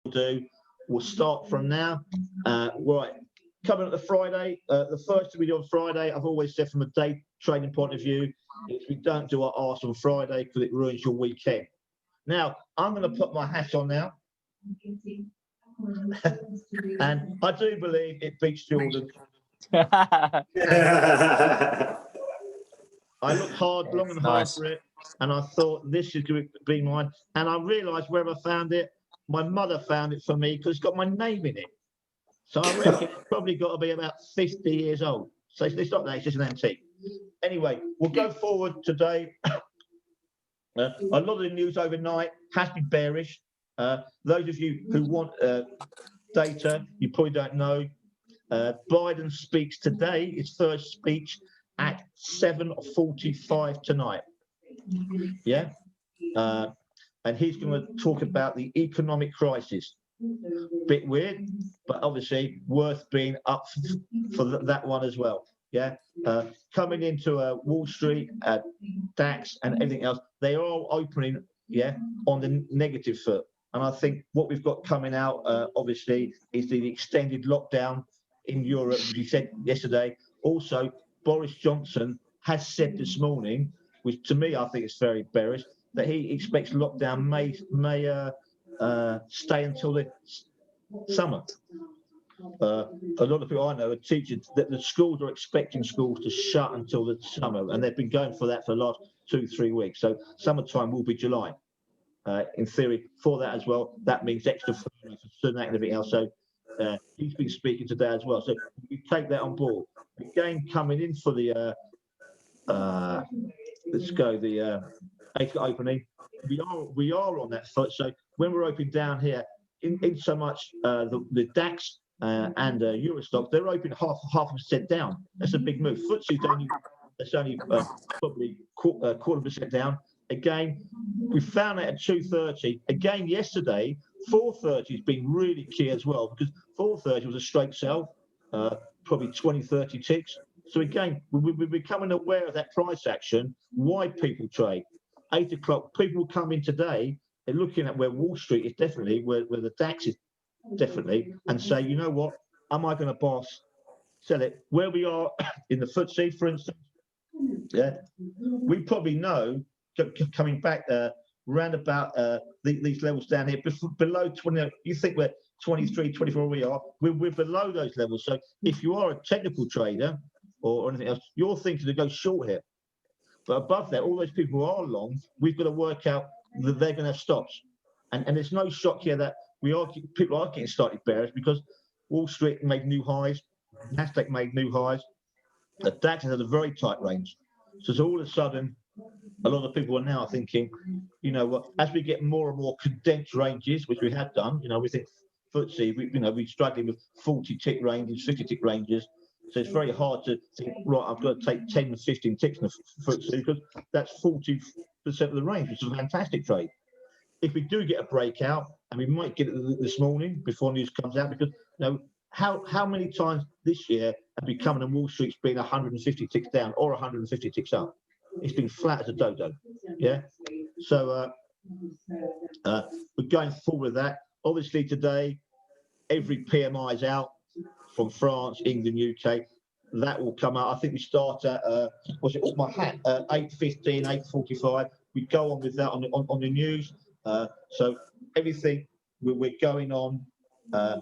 do. We'll start from now. Right, coming up the Friday, the first thing we do on Friday, I've always said from a day trading point of view, is we don't do our arse on Friday because it ruins your weekend. Now, I'm going to put my hat on now. And I do believe it beats Jordan. I looked hard, long and hard for it, and I thought this is going to be mine. And I realised where I found it. My mother found it for me because it's got my name in it. So I reckon it's probably got to be about 50 years old. So it's not that, it's just an antique. Anyway, we'll go forward today. A lot of the news overnight has been bearish. Those of you who want data, you probably don't know. Biden speaks today, his first speech, at 7:45 tonight. Yeah? And he's going to talk about the economic crisis. Bit weird, but obviously worth being up for that one as well. Yeah, coming into Wall Street, DAX, and everything else, they are all opening, on the negative foot. And I think what we've got coming out, obviously, is the extended lockdown in Europe, as he said yesterday. Also, Boris Johnson has said this morning, which to me I think is very bearish, that he expects lockdown may stay until the summer. A lot of people I know are teaching that the schools are expecting schools to shut until the summer, and they've been going for that for the last 2-3 weeks. So summertime will be July. In theory, for that as well, that means extra furlough for student and everything else. So he's been speaking today as well. So we take that on board. Again, coming in for the let's go the 8 opening. We are on that foot. So when we're opening down here, in so much the DAX and Eurostock, they're open half a percent down. That's a big move. FTSE's only probably quarter percent down. Again, we found that at 2:30. Again, yesterday, 4:30 has been really key as well, because 4:30 was a straight sell, probably 20-30 ticks. So again, we're becoming aware of that price action, why people trade. 8 o'clock, people come in today, they're looking at where Wall Street is definitely, where the DAX is definitely, and say, you know what, am I going to sell it? Where we are in the FTSE, for instance, we probably know, coming back round about these levels down here, below 20, you think we're 23, 24 we are, we're below those levels. So if you are a technical trader or anything else, you're thinking to go short here. But above that, all those people who are long, we've got to work out that they're going to have stops. And there's no shock here that people are getting slightly bearish, because Wall Street made new highs, Nasdaq made new highs, the DAX has had a very tight range. So all of a sudden, a lot of people are now thinking, you know what, as we get more and more condensed ranges, which we have done, we think FTSE, we're struggling with 40 tick ranges, 50 tick ranges. So it's very hard to think, right, I've got to take 10 and 15 ticks in the FTSE, because that's 40% of the range, which is a fantastic trade. If we do get a breakout, and we might get it this morning before news comes out, because how many times this year have we come in and Wall Street's been 150 ticks down or 150 ticks up? It's been flat as a dodo. Yeah. So we're going forward with that. Obviously today, every PMI is out from France, England, UK. That will come out. I think we start at what's it? My hat 8:15, 8:45. We go on with that on the news. So everything we're going on the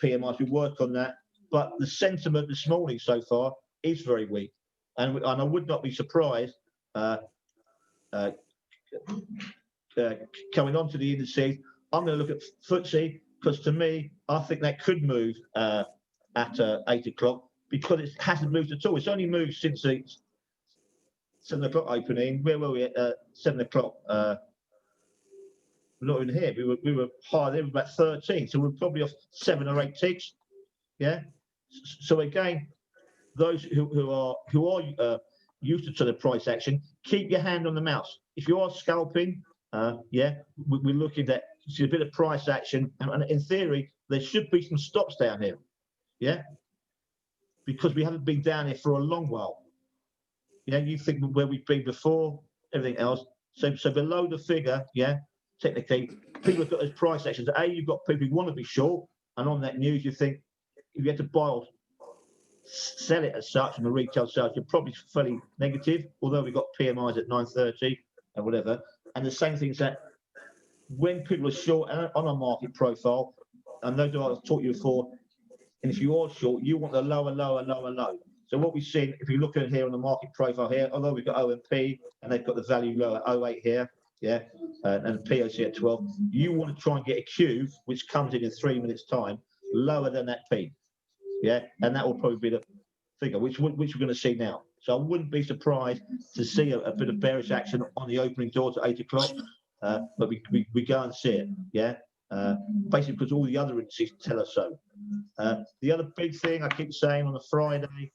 PMIs. We work on that. But the sentiment this morning so far is very weak, and I would not be surprised coming on to the indices. I'm going to look at FTSE, because to me, I think that could move at 8 o'clock, because it hasn't moved at all. It's only moved since the 7 o'clock opening. Where were we at 7 o'clock? Not in here. We were higher there, about 13. So we're probably off 7 or 8 ticks. Yeah. So again, those who are used to the price action, keep your hand on the mouse. If you are scalping, we're looking at see a bit of price action, and in theory, there should be some stops down here. Yeah. Because we haven't been down here for a long while. You think where we've been before, everything else. So below the figure, technically, people have got those price actions. You've got people who want to be short, and on that news, you think if you had to buy or sell it as such, and the retail sales, you're probably fairly negative, although we've got PMIs at 930 and whatever. And the same thing is that when people are short on a market profile, and no doubt I've taught you before, and if you are short, you want the lower low. So what we've seen, if you look at here on the market profile here, although we've got OMP and they've got the value low at 08 here, yeah, and POC at 12, you want to try and get a Q, which comes in 3 minutes time, lower than that P. Yeah, and that will probably be the figure, which we're going to see now. So I wouldn't be surprised to see a bit of bearish action on the opening doors at 8 o'clock, but we go and see it, yeah, basically because all the other indices tell us so. The other big thing I keep saying on a Friday,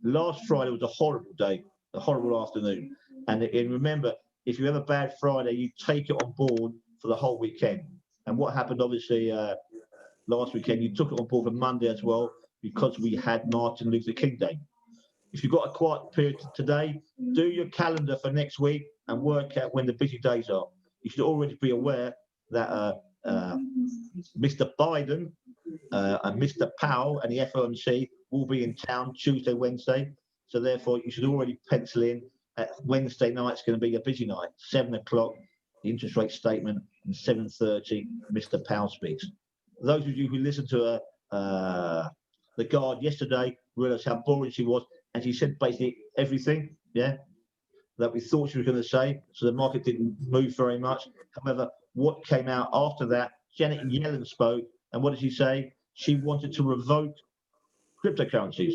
last Friday was a horrible day, a horrible afternoon. And remember, if you have a bad Friday, you take it on board for the whole weekend. And what happened, obviously, last weekend, you took it on board for Monday as well, because we had Martin Luther King Day. If you've got a quiet period today, do your calendar for next week and work out when the busy days are. You should already be aware that Mr. Biden and Mr. Powell and the FOMC will be in town Tuesday, Wednesday. So therefore, you should already pencil in Wednesday night's going to be a busy night. 7 o'clock, the interest rate statement, and 7:30, Mr. Powell speaks. Those of you who listened to the Guard yesterday realised how boring she was, and she said basically everything, yeah, that we thought she was going to say. So the market didn't move very much. However, what came out after that, Janet Yellen spoke, and what did she say? She wanted to revoke cryptocurrencies.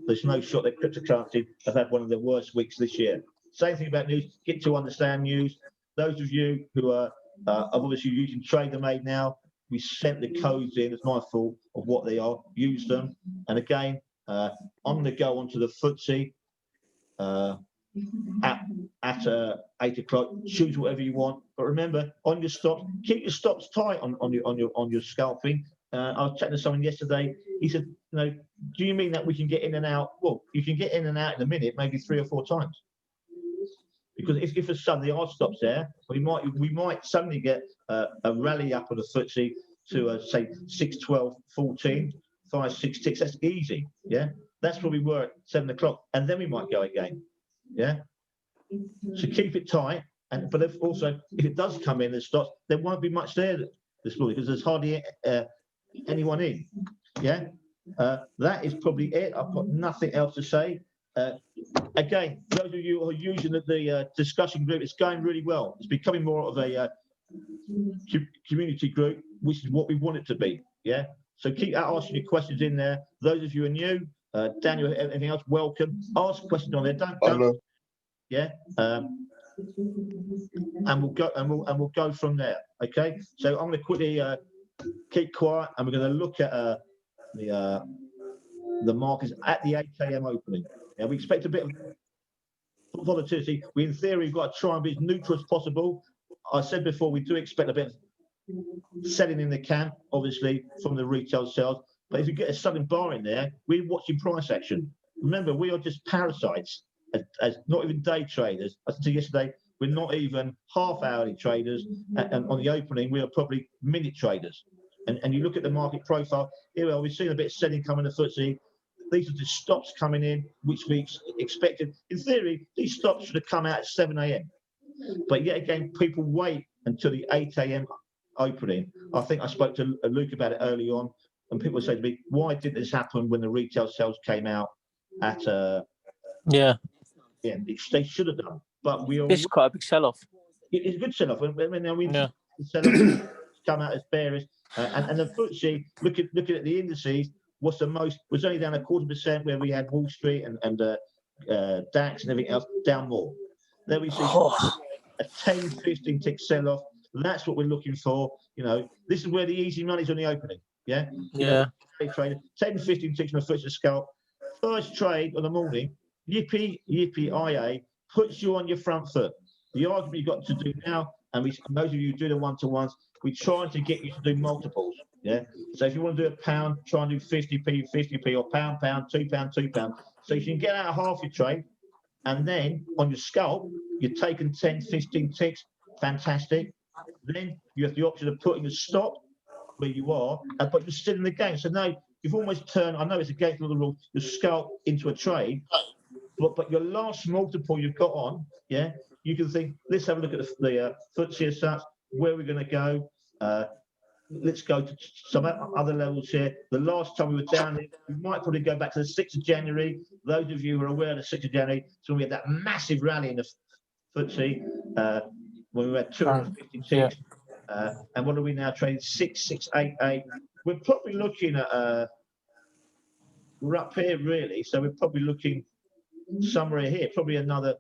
There's no shot that cryptocurrencies have had one of their worst weeks this year. Same thing about news. Get to understand news. Those of you who are obviously using TraderMade now, we sent the codes in. It's my fault of what they are. Use them. And again, I'm going to go onto the FTSE at 8 o'clock. Choose whatever you want, but remember, on your stops, keep your stops tight on your scalping. I was chatting to someone yesterday. He said, "You know, do you mean that we can get in and out?" Well, you can get in and out in a minute, maybe 3 or 4 times. Because if a suddenly our stops there, we might suddenly get a rally up on the FTSE to say 6, 12, 14, 5, 6 ticks. That's easy. Yeah, that's where we were at 7 o'clock, and then we might go again. Yeah. So keep it tight, but if it does come in as stops, there won't be much there this morning because there's hardly anyone in. Yeah. That is probably it. I've got nothing else to say. Again, those of you who are using the discussion group, it's going really well. It's becoming more of a community group, which is what we want it to be. Yeah. So keep asking your questions in there. Those of you who are new, Daniel, anything else? Welcome. Ask questions on there. Don't. Yeah. And we'll go from there. Okay. So I'm going to quickly keep quiet, and we're going to look at the markets at the 8 a.m. opening. Yeah, we expect a bit of volatility. We, in theory, have got to try and be as neutral as possible. I said before, we do expect a bit of selling in the camp, obviously, from the retail sales. But if you get a sudden bar in there, we're watching price action. Remember, we are just parasites, as not even day traders. I said yesterday, we're not even half-hourly traders. And on the opening, we are probably minute traders. And you look at the market profile, here we are, we've seen a bit of selling coming to FTSE. These are the stops coming in, which we expected. In theory, these stops should have come out at 7 a.m. But yet again, people wait until the 8 a.m. opening. I think I spoke to Luke about it early on, and people say to me, why did this happen when the retail sales came out at yeah, they should have done. But we are. It's quite a big sell-off. It's a good sell-off. When Yeah. the sell-off come out as bearish, and the FTSE, looking at the indices, was only down 0.25%, where we had Wall Street and DAX and everything else down more. Then we see a 10, 15 tick sell-off. That's what we're looking for. You know, this is where the easy money's on the opening. Yeah. Yeah. You know, trade 10, 15 ticks on a FTSE scalp. First trade on the morning, yippee IA, puts you on your front foot. The argument you've got to do now, and those of you who do the one-to-ones, we're trying to get you to do multiples. Yeah. So if you want to do a pound, try and do 50p, or pound, £2. So you can get out of half your trade, and then on your scalp, you're taking 10, 15 ticks. Fantastic. then you have the option of putting a stop where you are, but you're still in the game. So now you've almost turned, I know it's against all the rules, your scalp into a trade, but your last multiple you've got on, yeah, you can think, let's have a look at the FTSE as such, where we're going to go. Let's go to some other levels here. The last time we were down here, we might probably go back to the 6th of January. Those of you who are aware of the 6th of January, so we had that massive rally in the FTSE when we had 250 ticks. And what are we now trading? 6688. We're probably looking at, we're up here really, so we're probably looking somewhere here, probably another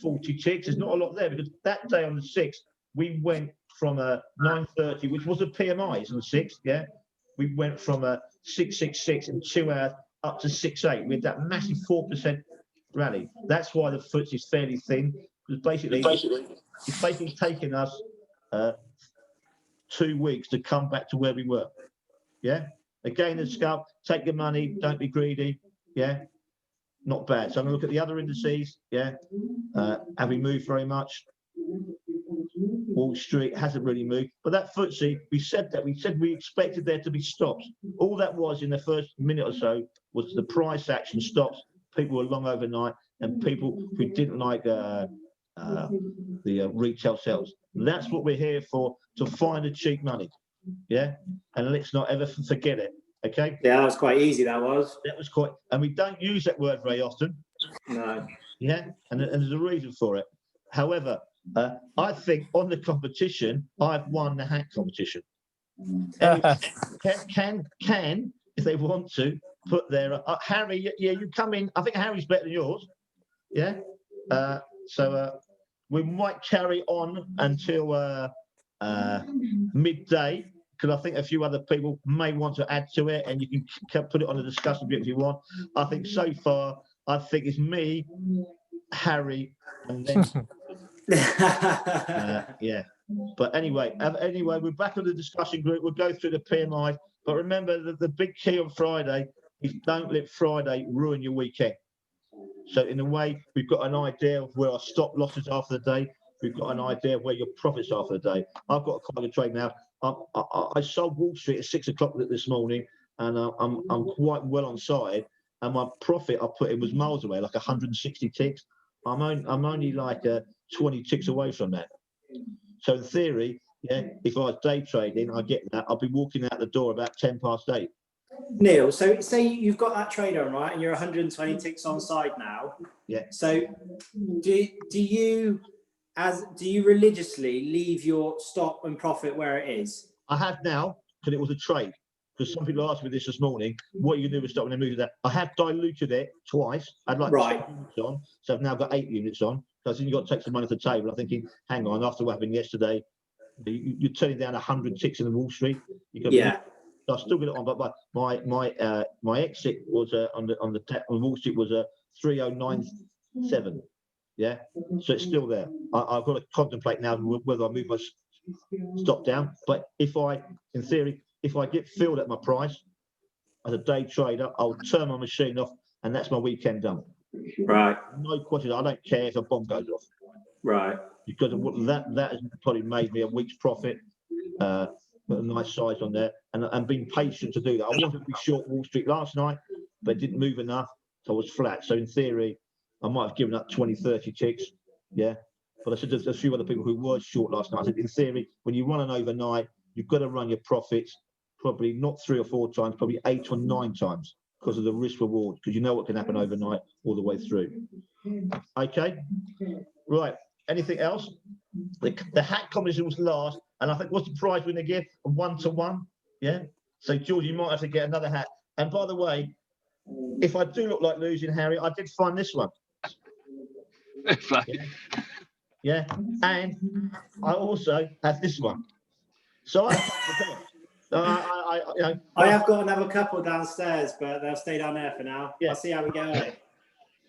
40 ticks. There's not a lot there because that day on the 6th, we went from a 930, which was a PMI on the 6th, yeah? We went from a 666 in 2 hours up to 68 with that massive 4% rally. That's why the FTSE is fairly thin, because basically it's basically taken us 2 weeks to come back to where we were, yeah? Again, the scalp, take your money, don't be greedy, yeah? Not bad. So I'm going to look at the other indices, yeah? Have we moved very much? Wall Street hasn't really moved, but that FTSE, we said we expected there to be stops. All that was in the first minute or so was the price action stops. People were long overnight, and people who didn't like the retail sales. That's what we're here for, to find the cheap money, yeah. And let's not ever forget it. Okay. Yeah, that was quite easy. That was quite, and we don't use that word very often. No. Yeah, and there's a reason for it. However, I think on the competition, I've won the hat competition. Anyway, can if they want to put their Harry, yeah, you come in. I think Harry's better than yours. Yeah, so we might carry on until midday, because I think a few other people may want to add to it, and you can put it on a discussion group if you want. I think so far, I think it's me, Harry, and then yeah. But anyway, we're back on the discussion group. We'll go through the PMI, but remember that the big key on Friday is don't let Friday ruin your weekend. So in a way, we've got an idea of where our stop losses are for the day. We've got an idea of where your profits are for the day. I've got quite a trade now. I sold Wall Street at 6 o'clock this morning, and I'm quite well on side. And my profit I put in was miles away, like 160 ticks. I'm only like 20 ticks away from that. So in theory, yeah, if I was day trading, I get that. I'll be walking out the door about 8:10. Neil, so say you've got that trade on, right, and you're 120 ticks on side now. Yeah. So do you religiously leave your stop and profit where it is? I have now, because it was a trade. Because some people asked me this morning, what are you going to do with stop when they move that? I have diluted it twice. I'd like 10 units on, so I've now got 8 units on. Because you've got to take some money off the table. I'm thinking, hang on, after what happened yesterday, you're turning down 100 ticks in the Wall Street. Yeah. So I still got it on, but my exit was on Wall Street was a 3097. Yeah, so it's still there. I've got to contemplate now whether I move my stop down. But in theory, if I get filled at my price as a day trader, I'll turn my machine off, and that's my weekend done. Right. No question. I don't care if a bomb goes off. Right. Because that has probably made me a week's profit. Put a nice size on there, and being patient to do that. I wanted to be short Wall Street last night, but it didn't move enough, so I was flat. So in theory, I might have given up 20, 30 ticks. Yeah. But I said there's a few other people who were short last night. I said, in theory, when you run an overnight, you've got to run your profits probably not 3 or 4 times, probably 8 or 9 times, because of the risk reward, because you know what can happen overnight all the way through. Okay. Right. Anything else? The hat competition was last, and I think what's the prize we're going to give? A 1-to-1. Yeah. So George, you might have to get another hat. And by the way, if I do look like losing, Harry, I did find this one. Yeah. And I also have this one. So I have got another couple downstairs, but they'll stay down there for now. Yeah. I'll see how we go.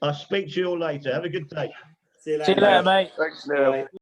I'll speak to you all later. Have a good day. See you later. See you later, mate. Thanks, Neil.